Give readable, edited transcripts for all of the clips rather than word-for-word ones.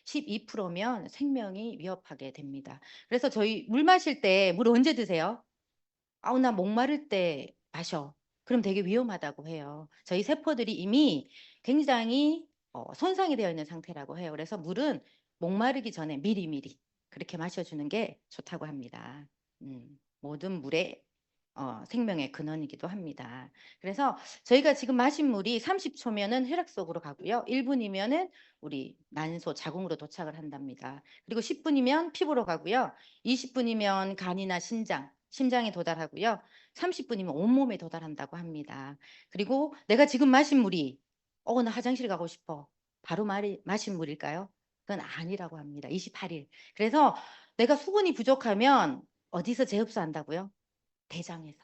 12%면 생명이 위협하게 됩니다. 그래서 저희 물 마실 때 물 언제 드세요? "아우 나 목마를 때 마셔." 그럼 되게 위험하다고 해요. 저희 세포들이 이미 굉장히 손상이 되어 있는 상태라고 해요. 그래서 물은 목마르기 전에 미리미리 그렇게 마셔 주는 게 좋다고 합니다. 모든 물의 생명의 근원이기도 합니다. 그래서 저희가 지금 마신 물이 30 초면은 혈액 속으로 가고요. 1 분이면은 우리 난소 자궁으로 도착을 한답니다. 그리고 10 분이면 피부로 가고요. 20 분이면 간이나 신장, 심장에 도달하고요. 30 분이면 온몸에 도달한다고 합니다. 그리고 내가 지금 마신 물이 나 화장실 가고 싶어." 바로 말이 마신 물일까요? 그건 아니라고 합니다. 28 일. 그래서 내가 수분이 부족하면 어디서 재흡수한다고요? 대장에서.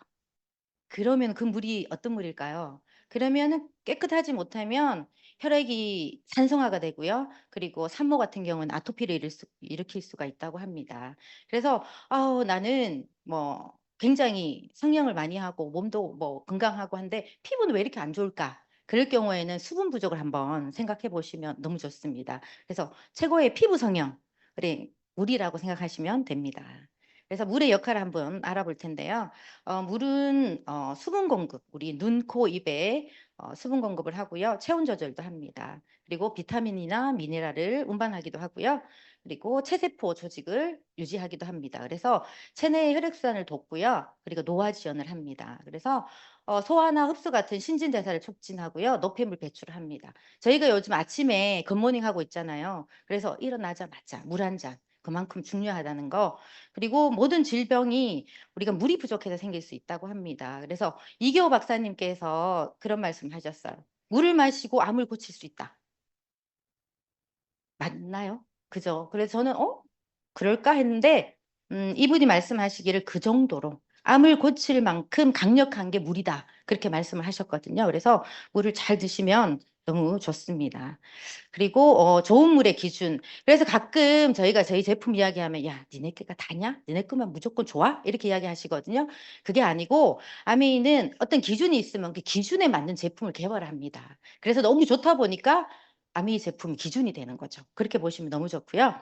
그러면 그 물이 어떤 물일까요? 그러면은 깨끗하지 못하면 혈액이 산성화가 되고요. 그리고 산모 같은 경우는 아토피를 일으킬 수가 있다고 합니다. 그래서 나는 뭐 굉장히 성형을 많이 하고 몸도 뭐 건강하고 한데 피부는 왜 이렇게 안 좋을까?' 그럴 경우에는 수분 부족을 한번 생각해 보시면 너무 좋습니다. 그래서 최고의 피부 성형 그래 물이라고 생각하시면 됩니다. 그래서 물의 역할을 한번 알아볼 텐데요. 물은 수분 공급, 우리 눈, 코, 입에 수분 공급을 하고요. 체온 조절도 합니다. 그리고 비타민이나 미네랄을 운반하기도 하고요. 그리고 체세포 조직을 유지하기도 합니다. 그래서 체내의 혈액순환을 돕고요. 그리고 노화 지연을 합니다. 그래서 소화나 흡수 같은 신진대사를 촉진하고요. 노폐물 배출을 합니다. 저희가 요즘 아침에 굿모닝 하고 있잖아요. 그래서 일어나자마자 물 한 잔 그만큼 중요하다는 거. 그리고 모든 질병이 우리가 물이 부족해서 생길 수 있다고 합니다. 그래서 이계호 박사님께서 그런 말씀하셨어요. "물을 마시고 암을 고칠 수 있다." 맞나요? 그죠? 그래서 저는 그럴까?' 했는데 이분이 말씀하시기를 "그 정도로 암을 고칠 만큼 강력한 게 물이다." 그렇게 말씀을 하셨거든요. 그래서 물을 잘 드시면 너무 좋습니다. 그리고 좋은 물의 기준. 그래서 가끔 저희가 저희 제품 이야기하면 "야 니네 게가 다냐? 니네 거만 무조건 좋아?" 이렇게 이야기하시거든요. 그게 아니고 아미는 어떤 기준이 있으면 그 기준에 맞는 제품을 개발합니다. 그래서 너무 좋다 보니까 아미 제품 기준이 되는 거죠. 그렇게 보시면 너무 좋고요.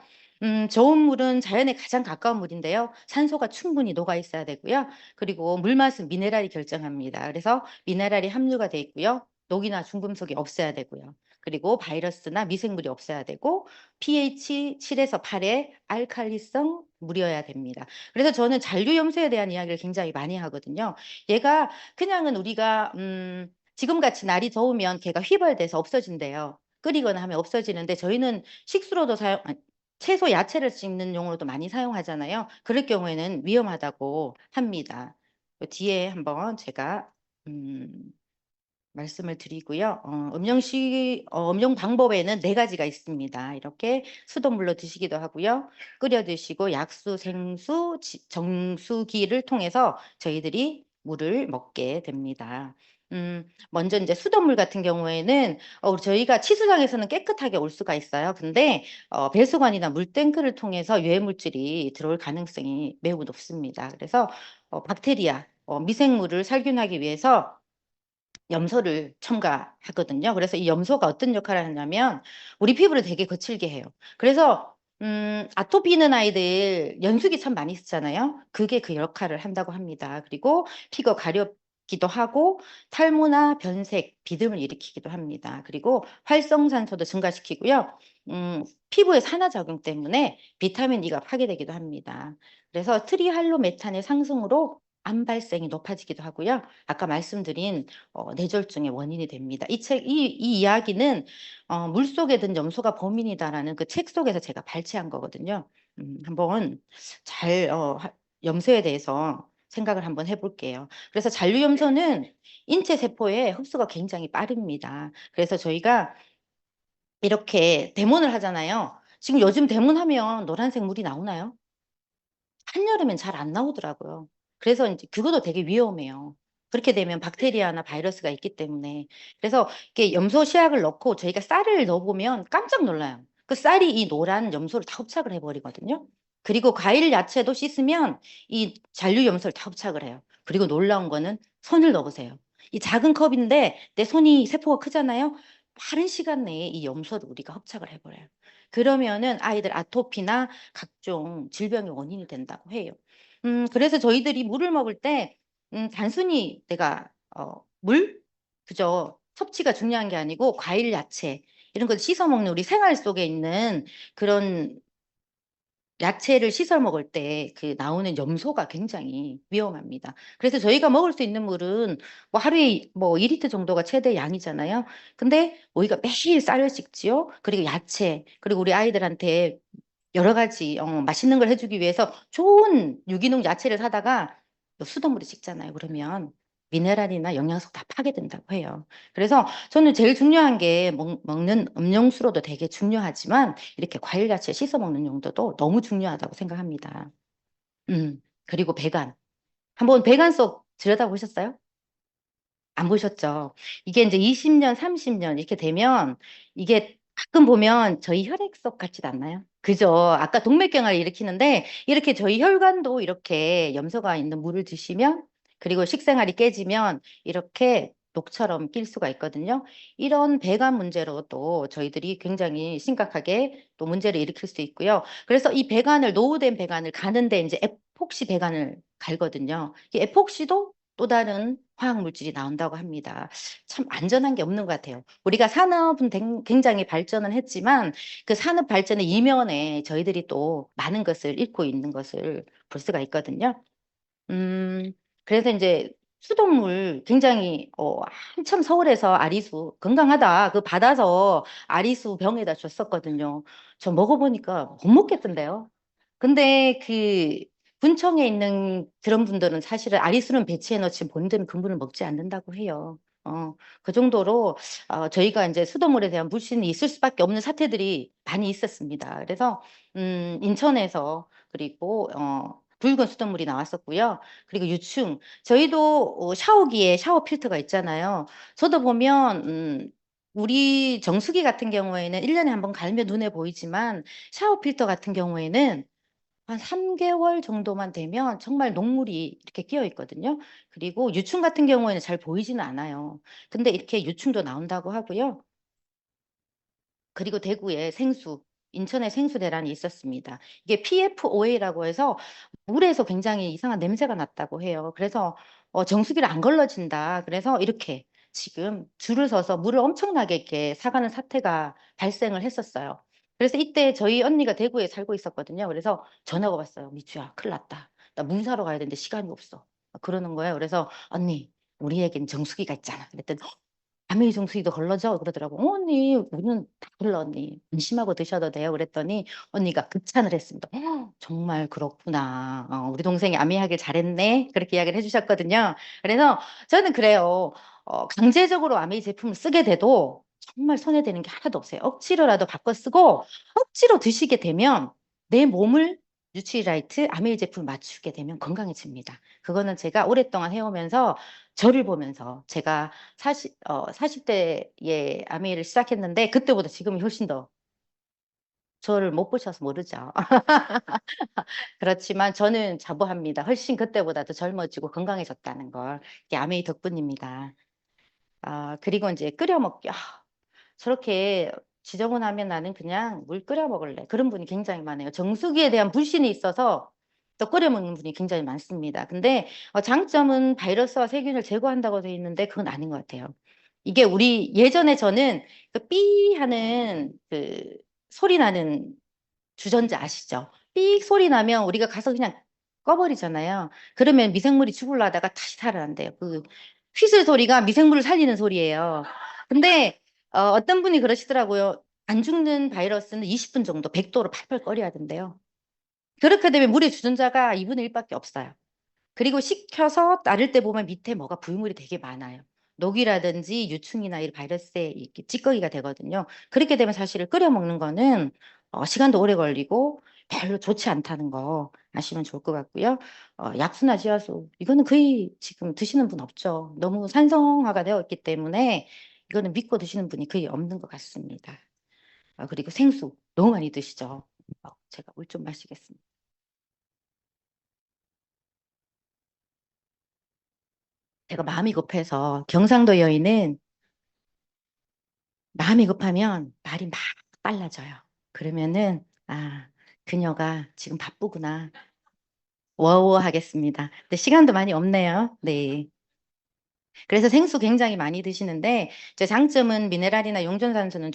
좋은 물은 자연에 가장 가까운 물인데요. 산소가 충분히 녹아 있어야 되고요. 그리고 물맛은 미네랄이 결정합니다. 그래서 미네랄이 함유가 돼 있고요. 녹이나 중금속이 없어야 되고요. 그리고 바이러스나 미생물이 없어야 되고 pH 7에서 8의 알칼리성 물이어야 됩니다. 그래서 저는 잔류 염소에 대한 이야기를 굉장히 많이 하거든요. 얘가 그냥은 우리가 지금같이 날이 더우면 걔가 휘발돼서 없어진대요. 끓이거나 하면 없어지는데 저희는 식수로도 사용 아니 채소 야채를 씹는 용으로도 많이 사용하잖아요. 그럴 경우에는 위험하다고 합니다. 그 뒤에 한번 제가 음 말씀을 드리고요. 음용 방법에는 4 가지가 있습니다. 이렇게 수돗물로 드시기도 하고요. 끓여 드시고 약수, 생수, 정수기를 통해서 저희들이 물을 먹게 됩니다. 먼저 인제 수돗물 같은 경우에는 저희가 치수장에서는 깨끗하게 올 수가 있어요. 근데 배수관이나 물탱크를 통해서 유해 물질이 들어올 가능성이 매우 높습니다. 그래서 박테리아, 미생물을 살균하기 위해서 염소를 첨가하거든요. 그래서 이 염소가 어떤 역할을 하냐면 우리 피부를 되게 거칠게 해요. 그래서 아토피 있는 아이들 연수기 참 많이 쓰잖아요. 그게 그 역할을 한다고 합니다. 그리고 피가 가렵기도 하고 탈모나 변색, 비듬을 일으키기도 합니다. 그리고 활성산소도 증가시키고요. 피부의 산화작용 때문에 비타민 D가 파괴되기도 합니다. 그래서 트리할로메탄의 상승으로 암 발생이 높아지기도 하고요. 아까 말씀드린 뇌졸중의 원인이 됩니다. 이 이야기는 '물속에 든 염소가 범인이다.'라는 그 책 속에서 제가 발췌한 거거든요. 한번 잘 염소에 대해서 생각을 한번 해 볼게요. 그래서 잔류염소는 인체 세포의 흡수가 굉장히 빠릅니다. 그래서 저희가 이렇게 대문을 하잖아요. 지금 요즘 대문하면 노란색 물이 나오나요? 한여름엔 잘 안 나오더라고요. 그래서 인제 그것도 되게 위험해요. 그렇게 되면 박테리아나 바이러스가 있기 때문에. 그래서 이렇게 염소 시약을 넣고 저희가 쌀을 넣어 보면 깜짝 놀라요. 그 쌀이 이 노란 염소를 다 흡착을 해 버리거든요. 그리고 과일, 야채도 씻으면 이 잔류 염소를 다 흡착을 해요. 그리고 놀라운 거는 손을 넣어 보세요. 이 작은 컵인데 내 손이 세포가 크잖아요. 빠른 시간 내에 이 염소를 우리가 흡착을 해버려요. 그러면은 아이들 아토피나 각종 질병의 원인이 된다고 해요. 그래서 저희들이 물을 먹을 때 단순히 내가 물? 그죠? 섭취가 중요한 게 아니고 과일, 야채 이런 걸 씻어 먹는 우리 생활 속에 있는 그런 야채를 씻어 먹을 때 그 나오는 염소가 굉장히 위험합니다. 그래서 저희가 먹을 수 있는 물은 뭐 하루에 뭐 2리터 정도가 최대 양이잖아요. 근데 우리가 매일 쌀을 씻지요. 그리고 야채, 그리고 우리 아이들한테 여러 가지 맛있는 걸 해주기 위해서 좋은 유기농 야채를 사다가 또 수돗물에 씻잖아요. 그러면 미네랄이나 영양소 다 파괴된다고 해요. 그래서 저는 제일 중요한 게 먹는 음료수로도 되게 중요하지만 이렇게 과일 야채 씻어 먹는 용도도 너무 중요하다고 생각합니다. 그리고 배관. 한번 배관 속 들여다보셨어요? 안 보셨죠? 이게 이제 20년, 30년 이렇게 되면 이게 가끔 보면 저희 혈액 속 같지도 않나요? 그죠? 아까 동맥경화를 일으키는데 이렇게 저희 혈관도 이렇게 염소가 있는 물을 드시면 그리고 식생활이 깨지면 이렇게 녹처럼 낄 수가 있거든요. 이런 배관 문제로 또 저희들이 굉장히 심각하게 또 문제를 일으킬 수 있고요. 그래서 이 배관을 노후된 배관을 가는데 이제 에폭시 배관을 갈거든요. 이 에폭시도 또 다른 화학 물질이 나온다고 합니다. 참 안전한 게 없는 것 같아요. 우리가 산업은 굉장히 발전은 했지만 그 산업 발전의 이면에 저희들이 또 많은 것을 잃고 있는 것을 볼 수가 있거든요. 음, 그래서 이제 수돗물 굉장히 한참 서울에서 아리수 건강하다 그 받아서 아리수 병에다 줬었거든요. 저 먹어보니까 못 먹겠던데요. 근데 그 군청에 있는 그런 분들은 사실은 아리수는 배치해 놓지 본드는 그물을 먹지 않는다고 해요. 그 정도로 저희가 이제 수돗물에 대한 불신이 있을 수밖에 없는 사태들이 많이 있었습니다. 그래서 인천에서 그리고 붉은 수돗물이 나왔었고요. 그리고 유충. 저희도 샤워기에 샤워 필터가 있잖아요. 저도 보면 우리 정수기 같은 경우에는 1년에 한 번 갈면 눈에 보이지만 샤워 필터 같은 경우에는 한 3개월 정도만 되면 정말 녹물이 이렇게 끼어 있거든요. 그리고 유충 같은 경우에는 잘 보이지는 않아요. 근데 이렇게 유충도 나온다고 하고요. 그리고 대구에 생수, 인천에 생수 대란이 있었습니다. 이게 PFOA라고 해서 물에서 굉장히 이상한 냄새가 났다고 해요. 그래서 정수기를 안 걸러진다. 그래서 이렇게 지금 줄을 서서 물을 엄청나게 이렇게 사가는 사태가 발생을 했었어요. 그래서 이때 저희 언니가 대구에 살고 있었거든요. 그래서 전화가 왔어요. 미주야, 큰일 났다. 나 물 사러 가야 되는데 시간이 없어. 그러는 거예요. 그래서 언니, 우리에겐 정수기가 있잖아. 그랬더니 아메이 정수기도 걸러져? 그러더라고. 언니, 우리는 다 걸러, 언니. 안심하고 드셔도 돼요. 그랬더니 언니가 극찬을 했습니다. 정말 그렇구나. 우리 동생이 아메이하길 잘했네. 그렇게 이야기를 해주셨거든요. 그래서 저는 그래요. 강제적으로 아메이 제품을 쓰게 돼도 정말 손해되는 게 하나도 없어요. 억지로라도 바꿔 쓰고 억지로 드시게 되면 내 몸을 뉴트리라이트 아메이 제품을 맞추게 되면 건강해집니다. 그거는 제가 오랫동안 해오면서 저를 보면서 제가 40대에 아메이를 시작했는데 그때보다 지금이 훨씬 더 저를 못 보셔서 모르죠. 그렇지만 저는 자부합니다. 훨씬 그때보다 더 젊어지고 건강해졌다는 걸. 이게 아메이 덕분입니다. 그리고 이제 끓여 먹기. 저렇게 지저분하면 나는 그냥 물 끓여 먹을래. 그런 분이 굉장히 많아요. 정수기에 대한 불신이 있어서 또 끓여 먹는 분이 굉장히 많습니다. 근데 장점은 바이러스와 세균을 제거한다고 되어 있는데 그건 아닌 것 같아요. 이게 우리 예전에 저는 그 삐 하는 그 소리 나는 주전자 아시죠? 삑 소리 나면 우리가 가서 그냥 꺼버리잖아요. 그러면 미생물이 죽으려다가 다시 살아난대요. 그 휘슬 소리가 미생물을 살리는 소리예요. 근데 어떤 분이 그러시더라고요. 안 죽는 바이러스는 20분 정도 100도로 팔팔 끓여야 된대요. 그렇게 되면 물의 주전자가 2분의 1밖에 없어요. 그리고 식혀서 나를 때 보면 밑에 뭐가 부유물이 되게 많아요. 녹이라든지 유충이나 이 바이러스에 이렇게 찌꺼기가 되거든요. 그렇게 되면 사실 끓여 먹는 거는 시간도 오래 걸리고 별로 좋지 않다는 거 아시면 좋을 것 같고요. 약수나 지하수 이거는 거의 지금 드시는 분 없죠. 너무 산성화가 되어 있기 때문에 이거는 믿고 드시는 분이 거의 없는 것 같습니다. 그리고 생수 너무 많이 드시죠. 제가 물 좀 마시겠습니다. 제가 마음이 급해서 경상도 여인은 마음이 급하면 말이 막 빨라져요. 그러면은 아, 그녀가 지금 바쁘구나. 워워 하겠습니다. 근데 시간도 많이 없네요. 네. 그래서 생수 굉장히 많이 드시는데 제 장점은 미네랄이나 용존산소는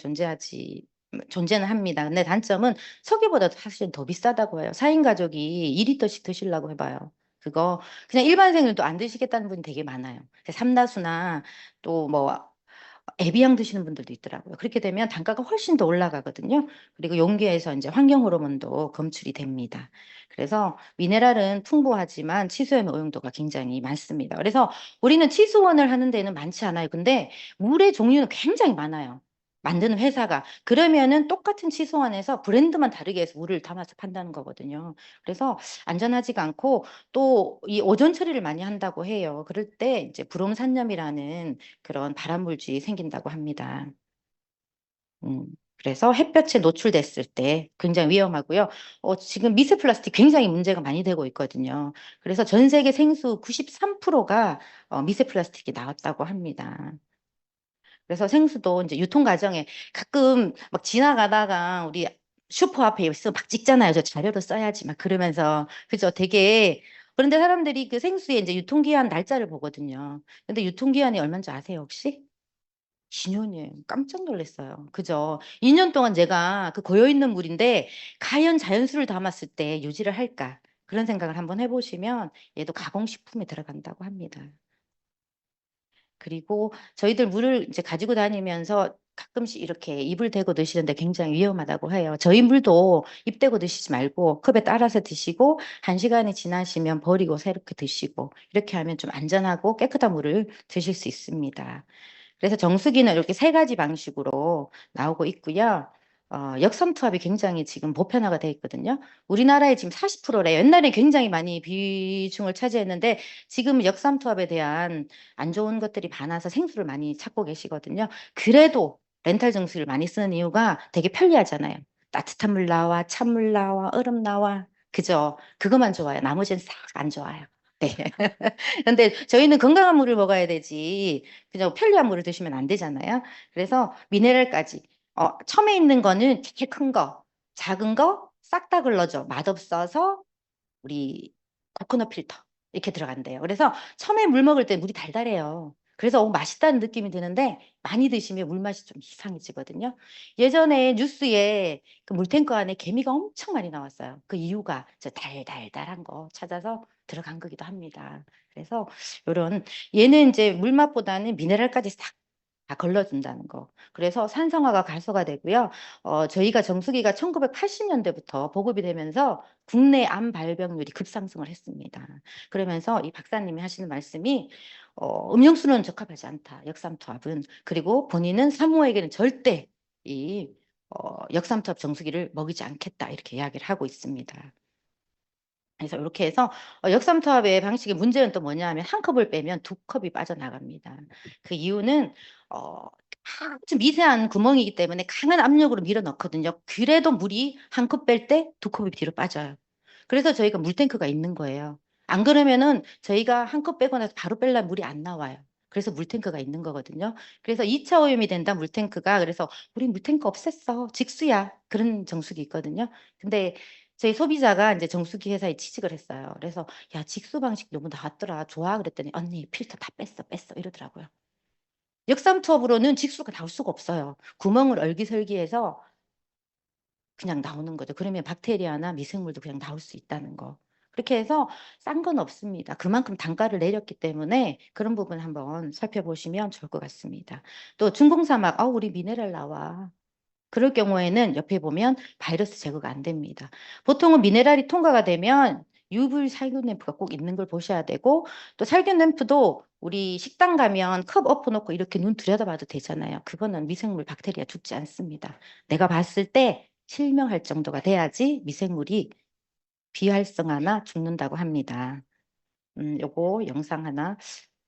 존재는 합니다. 근데 단점은 석유보다 사실 더 비싸다고 해요. 4인 가족이 2리터씩 드시려고 해봐요. 그거 그냥 일반 생수도 안 드시겠다는 분이 되게 많아요. 삼다수나 또뭐 에비앙 드시는 분들도 있더라고요. 그렇게 되면 단가가 훨씬 더 올라가거든요. 그리고 용기에서 이제 환경 호르몬도 검출이 됩니다. 그래서 미네랄은 풍부하지만 치수염의 오용도가 굉장히 많습니다. 그래서 우리는 치수원을 하는 데는 많지 않아요. 근데 물의 종류는 굉장히 많아요. 만드는 회사가. 그러면은 똑같은 치수원에서 브랜드만 다르게 해서 물을 담아서 판다는 거거든요. 그래서 안전하지가 않고 또 이 오존 처리를 많이 한다고 해요. 그럴 때 이제 브롬산염이라는 그런 발암물질이 생긴다고 합니다. 음, 그래서 햇볕에 노출됐을 때 굉장히 위험하고요. 지금 미세 플라스틱 굉장히 문제가 많이 되고 있거든요. 그래서 전 세계 생수 93%가 미세 플라스틱이 나왔다고 합니다. 그래서 생수도 이제 유통 과정에 가끔 막 지나가다가 우리 슈퍼 앞에 있으면 막 찍잖아요. 저 자료도 써야지 막 그러면서 그죠? 되게 그런데 사람들이 그 생수의 이제 유통기한 날짜를 보거든요. 근데 유통기한이 얼마인 줄 아세요, 혹시? 2년이에요. 깜짝 놀랐어요. 그죠? 2년 동안 제가 그 고여있는 물인데 과연 자연수를 담았을 때 유지를 할까? 그런 생각을 한번 해보시면 얘도 가공식품에 들어간다고 합니다. 그리고 저희들 물을 이제 가지고 다니면서 가끔씩 이렇게 입을 대고 드시는데 굉장히 위험하다고 해요. 저희 물도 입 대고 드시지 말고 컵에 따라서 드시고 1시간이 지나시면 버리고 새롭게 드시고 이렇게 하면 좀 안전하고 깨끗한 물을 드실 수 있습니다. 그래서 정수기는 이렇게 세 가지 방식으로 나오고 있고요. 역삼투압이 굉장히 지금 보편화가 되어 있거든요. 우리나라에 지금 40%래. 옛날에 굉장히 많이 비중을 차지했는데 지금 역삼투압에 대한 안 좋은 것들이 많아서 생수를 많이 찾고 계시거든요. 그래도 렌탈 정수기를 많이 쓰는 이유가 되게 편리하잖아요. 따뜻한 물 나와, 찬물 나와, 얼음 나와. 그죠? 그것만 좋아요. 나머지는 싹 안 좋아요. 네. 근데 저희는 건강한 물을 먹어야 되지. 그냥 편리한 물을 드시면 안 되잖아요. 그래서 미네랄까지. 처음에 있는 거는 되게 큰 거, 작은 거 싹 다 걸러줘. 맛없어서 우리 코코넛 필터 이렇게 들어간대요. 그래서 처음에 물 먹을 때 물이 달달해요. 그래서 맛있다는 느낌이 드는데 많이 드시면 물맛이 좀 이상해지거든요. 예전에 뉴스에 그 물탱크 안에 개미가 엄청 많이 나왔어요. 그 이유가 저 달달달한 거 찾아서 들어간 거기도 합니다. 그래서 이런 얘는 이제 물맛보다는 미네랄까지 싹 다 걸러준다는 거. 그래서 산성화가 가소가 되고요. 저희가 정수기가 1980년대부터 보급이 되면서 국내 암 발병률이 급상승을 했습니다. 그러면서 이 박사님이 하시는 말씀이 음용수는 적합하지 않다. 역삼투압은. 그리고 본인은 사모에게는 절대 이 역삼투압 정수기를 먹이지 않겠다. 이렇게 이야기를 하고 있습니다. 그래서 이렇게 해서 역삼투압의 방식의 문제는 또 뭐냐 하면 한 컵을 빼면 두 컵이 빠져나갑니다. 그 이유는 아주 미세한 구멍이기 때문에 강한 압력으로 밀어 넣거든요. 그래도 물이 한 컵 뺄 때 두 컵이 뒤로 빠져요. 그래서 저희가 물탱크가 있는 거예요. 안 그러면은 저희가 한 컵 빼고 나서 바로 뺄려면 물이 안 나와요. 그래서 물탱크가 있는 거거든요. 그래서 2차 오염이 된다 물탱크가. 그래서 우리 물탱크 없앴어. 직수야. 그런 정수기 있거든요. 근데 저희 소비자가 이제 정수기 회사에 취직을 했어요. 그래서 야, 직수 방식 너무 나왔더라. 좋아. 그랬더니 언니 필터 다 뺐어 이러더라고요. 역삼투압으로는 직수가 나올 수가 없어요. 구멍을 얼기설기해서 그냥 나오는 거죠. 그러면 박테리아나 미생물도 그냥 나올 수 있다는 거. 그렇게 해서 싼 건 없습니다. 그만큼 단가를 내렸기 때문에 그런 부분 한번 살펴보시면 좋을 것 같습니다. 또 중공사막, 우리 미네랄 나와. 그럴 경우에는 옆에 보면 바이러스 제거가 안 됩니다. 보통은 미네랄이 통과가 되면 UV 살균 램프가 꼭 있는 걸 보셔야 되고 또 살균 램프도 우리 식당 가면 컵 엎어놓고 이렇게 눈 들여다봐도 되잖아요. 그거는 미생물 박테리아 죽지 않습니다. 내가 봤을 때 실명할 정도가 돼야지 미생물이 비활성화나 죽는다고 합니다. 요거 영상 하나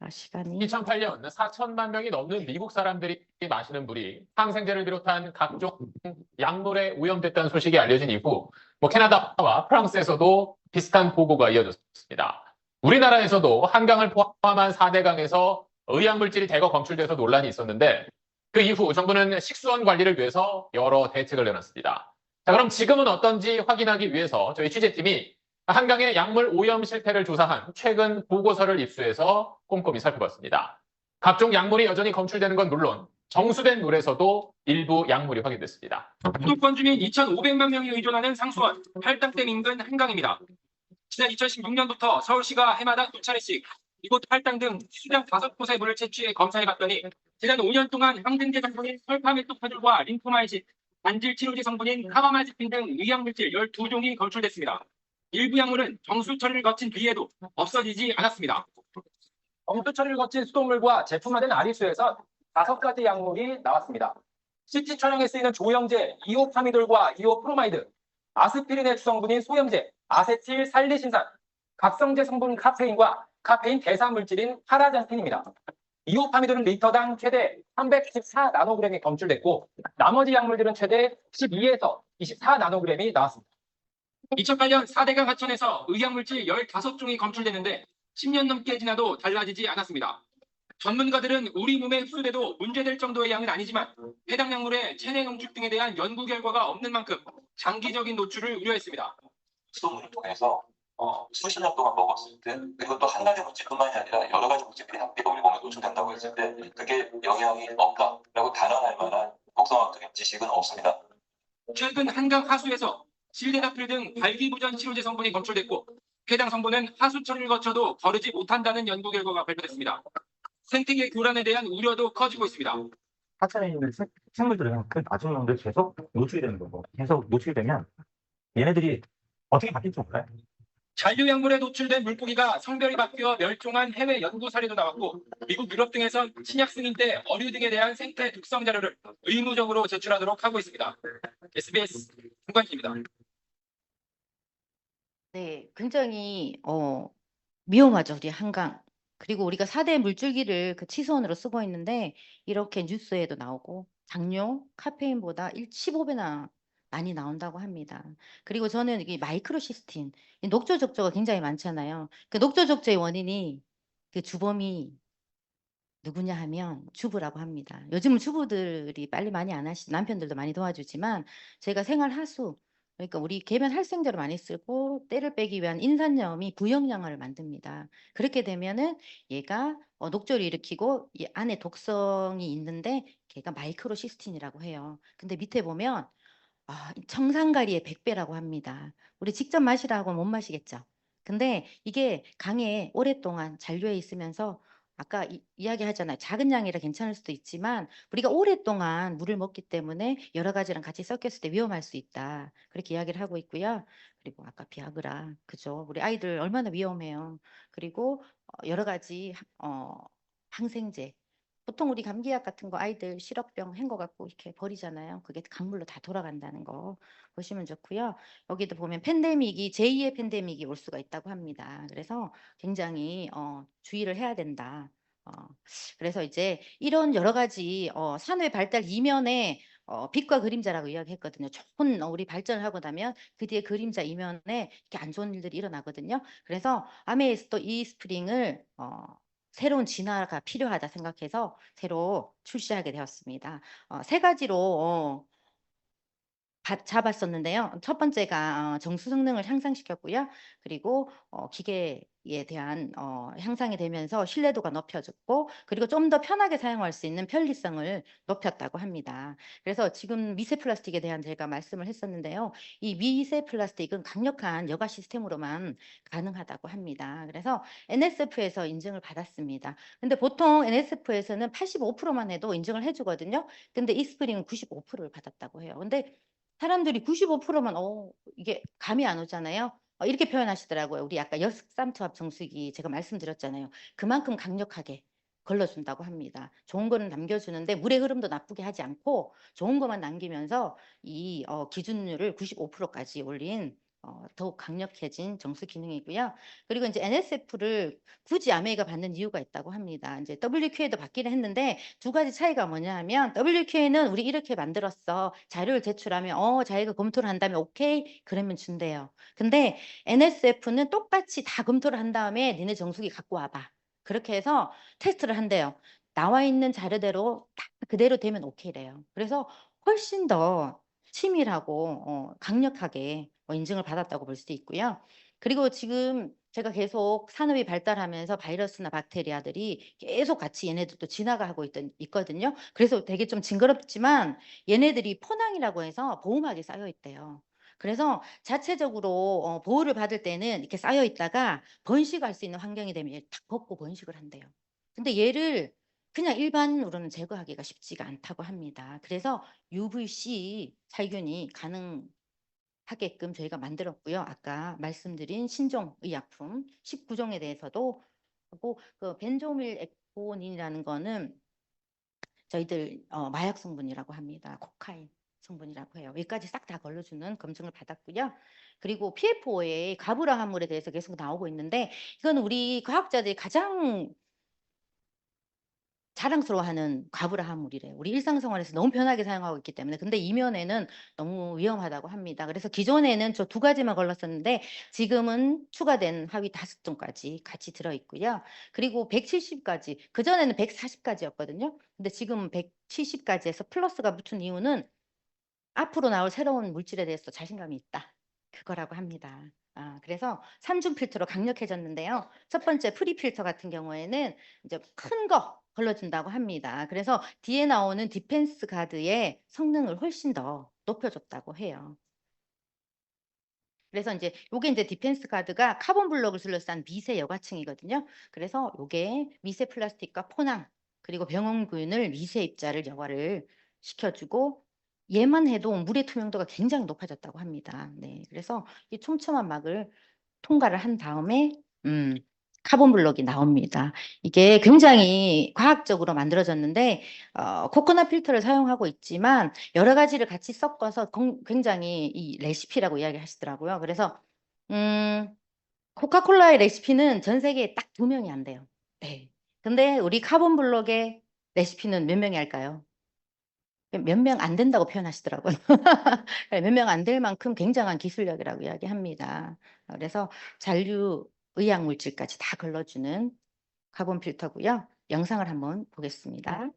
시간이 2008년 4천만 명이 넘는 미국 사람들이 마시는 물이 항생제를 비롯한 각종 약물에 오염됐다는 소식이 알려진 이후 캐나다와 프랑스에서도 비슷한 보고가 이어졌습니다. 우리나라에서도 한강을 포함한 4대강에서 의약물질이 대거 검출돼서 논란이 있었는데 그 이후 정부는 식수원 관리를 위해서 여러 대책을 내놨습니다. 자, 그럼 지금은 어떤지 확인하기 위해서 저희 취재팀이 한강의 약물 오염 실태를 조사한 최근 보고서를 입수해서 꼼꼼히 살펴봤습니다. 각종 약물이 여전히 검출되는 건 물론 정수된 물에서도 일부 약물이 확인됐습니다. 수도권 주민 2,500만 명이 의존하는 상수원, 팔당댐 인근 한강입니다. 지난 2016년부터 서울시가 해마다 2차례씩 이곳 팔당 등 수량 5곳의 물을 채취해 검사해 봤더니 지난 5년 동안 항생제 성분인 설파메토파졸과 린토마이신, 단질 치료제 성분인 카바마제핀 등 의약물질 12종이 검출됐습니다. 일부 약물은 정수 처리를 거친 뒤에도 없어지지 않았습니다. 정수 처리를 거친 수돗물과 제품화된 아리수에서 5가지 약물이 나왔습니다. CT 촬영에 쓰이는 조영제, 이오파미돌과 이오프로마이드, 아스피린의 주성분인 소염제, 아세틸 살리신산, 각성제 성분 카페인과 카페인 대사 물질인 파라잔틴입니다. 이오파미돌은 리터당 최대 314나노그램이 검출됐고 나머지 약물들은 최대 12에서 24나노그램이 나왔습니다. 2008년 4대강 하천에서 의약물질 15종이 검출됐는데 10년 넘게 지나도 달라지지 않았습니다. 전문가들은 우리 몸에 흡수돼도 문제될 정도의 양은 아니지만 해당 약물의 체내 농축 등에 대한 연구 결과가 없는 만큼 장기적인 노출을 우려했습니다. 수돗물을 통해서 수십 년 동안 먹었을 때, 그리고 또 한 가지 물질뿐만이 아니라 여러 가지 물질들이 함께 우리 몸에 노출된다고 했을 때 그게 영향이 없다라고 단언할 만한 독성학적인 지식은 없습니다. 최근 한강 하수에서 실데나필 등 발기부전 치료제 성분이 검출됐고 해당 성분은 하수 처리를 거쳐도 거르지 못한다는 연구 결과가 발표됐습니다. 생태계 교란에 대한 우려도 커지고 있습니다. 하천에 있는 생물들은 그 낮은 농도에 계속 노출이 되는 거고, 계속 노출이 되면 얘네들이 어떻게 바뀔지 몰라요. 잔류약물에 노출된 물고기가 성별이 바뀌어 멸종한 해외 연구 사례도 나왔고 미국, 유럽 등에선 신약 승인 때 어류 등에 대한 생태 독성 자료를 의무적으로 제출하도록 하고 있습니다. SBS 김관진입니다. 네, 굉장히 위험하죠, 우리 한강. 그리고 우리가 4대 물줄기를 그 치수원으로 쓰고 있는데 이렇게 뉴스에도 나오고 당뇨, 카페인보다 15배나 많이 나온다고 합니다. 그리고 저는 이게 마이크로시스틴, 이 녹조적조가 굉장히 많잖아요. 그 녹조적조의 원인이 그 주범이 누구냐 하면 주부라고 합니다. 요즘은 주부들이 빨리 많이 안 하시, 남편들도 많이 도와주지만 제가 생활 하수, 그러니까 우리 계면 활성제로 많이 쓰고 때를 빼기 위한 인산염이 부영양을 만듭니다. 그렇게 되면은 얘가 녹조를 일으키고 이 안에 독성이 있는데 걔가 마이크로시스틴이라고 해요. 근데 밑에 보면 청산가리의 100배라고 합니다. 우리 직접 마시라고 못 마시겠죠. 근데 이게 강에 오랫동안 잔류해 있으면서 아까 이야기 하잖아요. 작은 양이라 괜찮을 수도 있지만 우리가 오랫동안 물을 먹기 때문에 여러 가지랑 같이 섞였을 때 위험할 수 있다. 그렇게 이야기를 하고 있고요. 그리고 아까 비아그라, 그죠? 우리 아이들 얼마나 위험해요. 그리고 여러 가지 항생제. 보통 우리 감기약 같은 거 아이들 시럽병 한 거 갖고 이렇게 버리잖아요. 그게 강물로 다 돌아간다는 거 보시면 좋고요. 여기도 보면 팬데믹이 제2의 팬데믹이 올 수가 있다고 합니다. 그래서 굉장히 주의를 해야 된다. 그래서 이제 이런 여러 가지 산업의 발달 이면에 빛과 그림자라고 이야기했거든요. 좋은 우리 발전을 하고 나면 그 뒤에 그림자 이면에 이렇게 안 좋은 일들이 일어나거든요. 그래서 아메이스토 이스프링을 새로운 진화가 필요하다 생각해서 새로 출시하게 되었습니다. 세 가지로 잡았었는데요. 첫 번째가 정수 성능을 향상시켰고요. 그리고 기계에 대한 향상이 되면서 신뢰도가 높여졌고 그리고 좀 더 편하게 사용할 수 있는 편리성을 높였다고 합니다. 그래서 지금 미세 플라스틱에 대한 제가 말씀을 했었는데요. 이 미세 플라스틱은 강력한 여과 시스템으로만 가능하다고 합니다. 그래서 NSF에서 인증을 받았습니다. 근데 보통 NSF에서는 85%만 해도 인증을 해주거든요. 근데 이스프링은 95%를 받았다고 해요. 근데 사람들이 95%만 이게 감이 안 오잖아요. 이렇게 표현하시더라고요. 우리 아까 역삼투압 정수기 제가 말씀드렸잖아요. 그만큼 강력하게 걸러준다고 합니다. 좋은 거는 남겨주는데 물의 흐름도 나쁘게 하지 않고 좋은 것만 남기면서 이 기준율을 95%까지 올린 더욱 강력해진 정수 기능이고요. 그리고 이제 NSF를 굳이 아메이가 받는 이유가 있다고 합니다. 이제 WQA도 받기는 했는데 두 가지 차이가 뭐냐 하면 WQA는 우리 이렇게 만들었어. 자료를 제출하면 자기가 검토를 한다면 오케이 그러면 준대요. 근데 NSF는 똑같이 다 검토를 한 다음에 니네 정수기 갖고 와봐. 그렇게 해서 테스트를 한대요. 나와 있는 자료대로 딱 그대로 되면 오케이래요. 그래서 훨씬 더 치밀하고 강력하게 인증을 받았다고 볼 수도 있고요. 그리고 지금 제가 계속 산업이 발달하면서 바이러스나 박테리아들이 계속 같이 얘네들도 지나가고 있거든요. 그래서 되게 좀 징그럽지만 얘네들이 포낭이라고 해서 보호막이 쌓여 있대요. 그래서 자체적으로 보호를 받을 때는 이렇게 쌓여 있다가 번식할 수 있는 환경이 되면 얘를 탁 벗고 번식을 한대요. 근데 얘를 그냥 일반으로는 제거하기가 쉽지가 않다고 합니다. 그래서 UVC 살균이 가능하게끔 저희가 만들었고요. 아까 말씀드린 신종 의약품 19종에 대해서도 하고 그 벤조밀 액보닌이라는 거는 저희들 마약 성분이라고 합니다. 코카인 성분이라고 해요. 여기까지 싹 다 걸러주는 검증을 받았고요. 그리고 PFOA 가브라 함물에 대해서 계속 나오고 있는데 이건 우리 과학자들이 가장 자랑스러워하는 가브라 함물이래요. 우리 일상생활에서 너무 편하게 사용하고 있기 때문에. 근데 이면에는 너무 위험하다고 합니다. 그래서 기존에는 저 2가지만 걸렀었는데 지금은 추가된 하위 5종까지 같이 들어있고요. 그리고 170까지, 그전에는 140까지였거든요. 근데 지금 170까지에서 플러스가 붙은 이유는 앞으로 나올 새로운 물질에 대해서 자신감이 있다. 그거라고 합니다. 그래서 3중 필터로 강력해졌는데요. 첫 번째 프리 필터 같은 경우에는 이제 큰 거 걸러준다고 합니다. 그래서 뒤에 나오는 디펜스 가드의 성능을 훨씬 더 높여줬다고 해요. 그래서 이제 요게 이제 디펜스 가드가 카본 블록을 둘러싼 미세 여과층이거든요. 그래서 요게 미세 플라스틱과 포낭 그리고 병원균을 미세 입자를 여과를 시켜주고 얘만 해도 물의 투명도가 굉장히 높아졌다고 합니다. 네, 그래서 이 촘촘한 막을 통과를 한 다음에 카본 블록이 나옵니다. 이게 굉장히 과학적으로 만들어졌는데 코코넛 필터를 사용하고 있지만 여러 가지를 같이 섞어서 굉장히 이 레시피라고 이야기하시더라고요. 그래서 코카콜라의 레시피는 전 세계에 딱 2명이 안 돼요. 네. 근데 우리 카본 블록의 레시피는 몇 명이 할까요? 몇 명 안 된다고 표현하시더라고요. 몇 명 안 될 만큼 굉장한 기술력이라고 이야기합니다. 그래서 잔류 의약 물질까지 다 걸러주는 카본 필터고요. 영상을 한번 보겠습니다.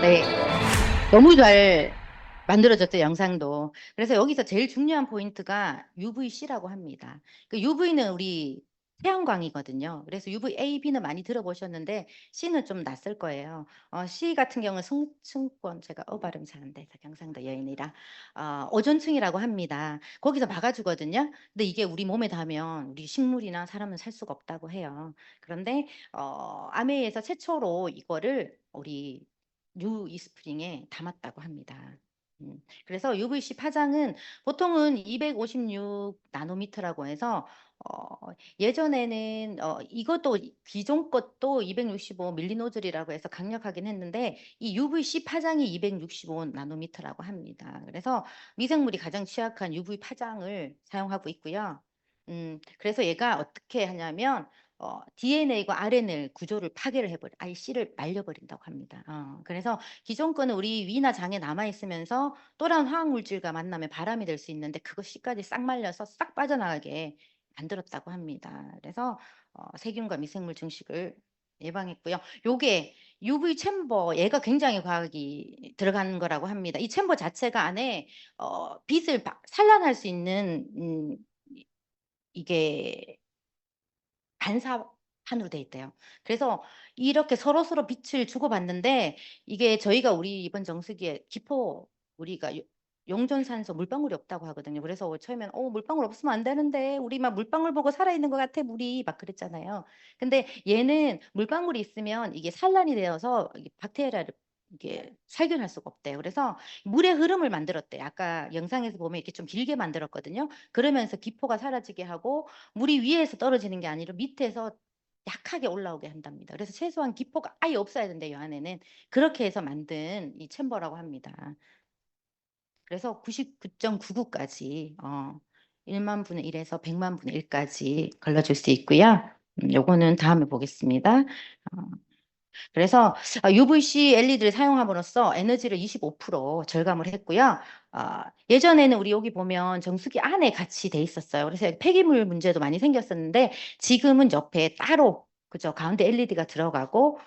네, 너무 잘 만들어졌죠, 영상도. 그래서 여기서 제일 중요한 포인트가 UVC라고 합니다. 그 UV는 우리 태양광이거든요. 그래서 UVA, B는 많이 들어보셨는데 C는 좀 낯설 거예요. C 같은 경우는 승층권, 제가 발음이 잘 안 돼서 경상도 여인이라 오존층이라고 합니다. 거기서 막아주거든요. 근데 이게 우리 몸에 닿으면 우리 식물이나 사람은 살 수가 없다고 해요. 그런데 아메이에서 최초로 이거를 우리 뉴 이스프링에 담았다고 합니다. 그래서 UVC 파장은 보통은 256 나노미터라고 해서 예전에는 이것도 기존 것도 265 밀리노즐이라고 해서 강력하긴 했는데 이 UVC 파장이 265 나노미터라고 합니다. 그래서 미생물이 가장 취약한 UV 파장을 사용하고 있고요. 그래서 얘가 어떻게 하냐면 DNA과 RNA 구조를 파괴를 해버려, 아예 씨를 말려버린다고 합니다. 그래서 기존 거는 우리 위나 장에 남아있으면서 또다른 화학물질과 만나면 바람이 될 수 있는데 그거 씨까지 싹 말려서 싹 빠져나가게 만들었다고 합니다. 그래서 세균과 미생물 증식을 예방했고요. 요게 UV 챔버, 얘가 굉장히 과학이 들어가는 거라고 합니다. 이 챔버 자체가 안에 빛을 산란할 수 있는 이게 반사판으로 돼 있대요. 그래서 이렇게 서로서로 빛을 주고받는데 이게 저희가 우리 이번 정수기에 기포 우리가 용존산소 물방울이 없다고 하거든요. 그래서 처음에는 물방울 없으면 안 되는데 우리 막 물방울 보고 살아있는 것 같아 물이 막 그랬잖아요. 근데 얘는 물방울이 있으면 이게 산란이 되어서 이게 박테리아를 이게 살균할 수가 없대요. 그래서 물의 흐름을 만들었대요. 아까 영상에서 보면 이렇게 좀 길게 만들었거든요. 그러면서 기포가 사라지게 하고 물이 위에서 떨어지는 게 아니라 밑에서 약하게 올라오게 한답니다. 그래서 최소한 기포가 아예 없어야 된대요. 이 안에는. 그렇게 해서 만든 이 챔버라고 합니다. 그래서 99.99까지 1만 분의 1에서 100만 분의 1까지 걸러줄 수 있고요. 요거는 다음에 보겠습니다. 그래서 UVC LED를 사용함으로써 에너지를 25% 절감을 했고요. 예전에는 우리 여기 보면 정수기 안에 같이 돼 있었어요. 그래서 폐기물 문제도 많이 생겼었는데 지금은 옆에 따로 그죠? 가운데 LED가 들어가고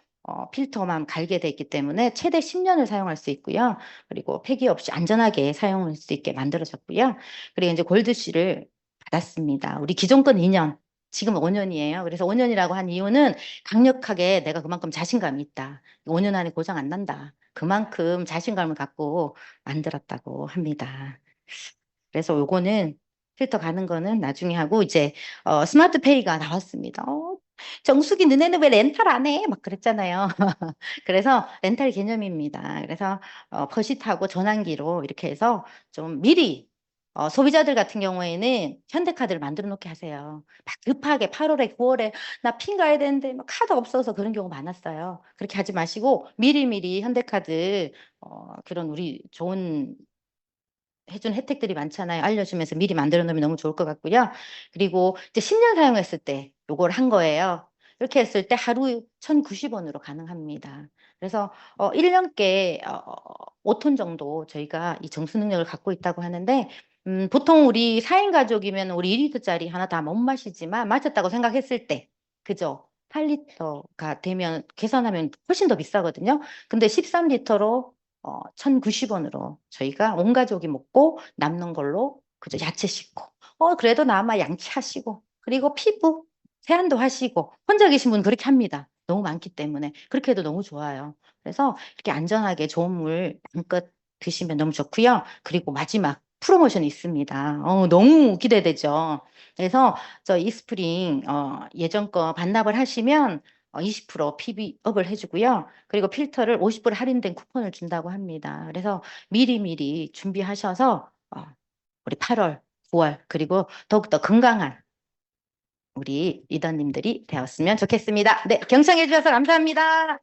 필터만 갈게 돼 있기 때문에 최대 10년을 사용할 수 있고요. 그리고 폐기 없이 안전하게 사용할 수 있게 만들어졌고요. 그리고 이제 골드씨를 받았습니다. 우리 기존 건 2년, 지금 5년이에요. 그래서 5년이라고 한 이유는 강력하게 내가 그만큼 자신감이 있다. 5년 안에 고장 안 난다. 그만큼 자신감을 갖고 만들었다고 합니다. 그래서 요거는 필터 가는 거는 나중에 하고 이제 스마트 페이가 나왔습니다. 정수기 너네는 왜 렌탈 안 해? 막 그랬잖아요. 그래서 렌탈 개념입니다. 그래서 퍼시트하고 전환기로 이렇게 해서 좀 미리 소비자들 같은 경우에는 현대카드를 만들어 놓게 하세요. 막 급하게 8월에 9월에 나 핀 가야 되는데 막 카드 없어서 그런 경우 많았어요. 그렇게 하지 마시고 미리미리 현대카드 그런 우리 좋은 해준 혜택들이 많잖아요. 알려주면서 미리 만들어 놓으면 너무 좋을 것 같고요. 그리고 이제 10년 사용했을 때 요걸 한 거예요. 이렇게 했을 때 하루 1,090원으로 가능합니다. 그래서 1년께 5톤 정도 저희가 이 정수 능력을 갖고 있다고 하는데 보통 우리 4인 가족이면 우리 2리터짜리 하나 다 못 마시지만 마셨다고 생각했을 때 그죠? 8리터가 되면 계산하면 훨씬 더 비싸거든요. 근데 13리터로 1,090원으로 저희가 온 가족이 먹고 남는 걸로 그저 야채 씻고 그래도 남아 양치하시고 그리고 피부 세안도 하시고 혼자 계신 분 그렇게 합니다. 너무 많기 때문에 그렇게 해도 너무 좋아요. 그래서 이렇게 안전하게 좋은 물 마음껏 드시면 너무 좋고요. 그리고 마지막 프로모션이 있습니다. 너무 기대되죠. 그래서 저 이스프링 예전 거 반납을 하시면 20% PB업을 해주고요. 그리고 필터를 50% 할인된 쿠폰을 준다고 합니다. 그래서 미리미리 준비하셔서 우리 8월, 9월 그리고 더욱더 건강한 우리 리더님들이 되었으면 좋겠습니다. 네, 경청해 주셔서 감사합니다.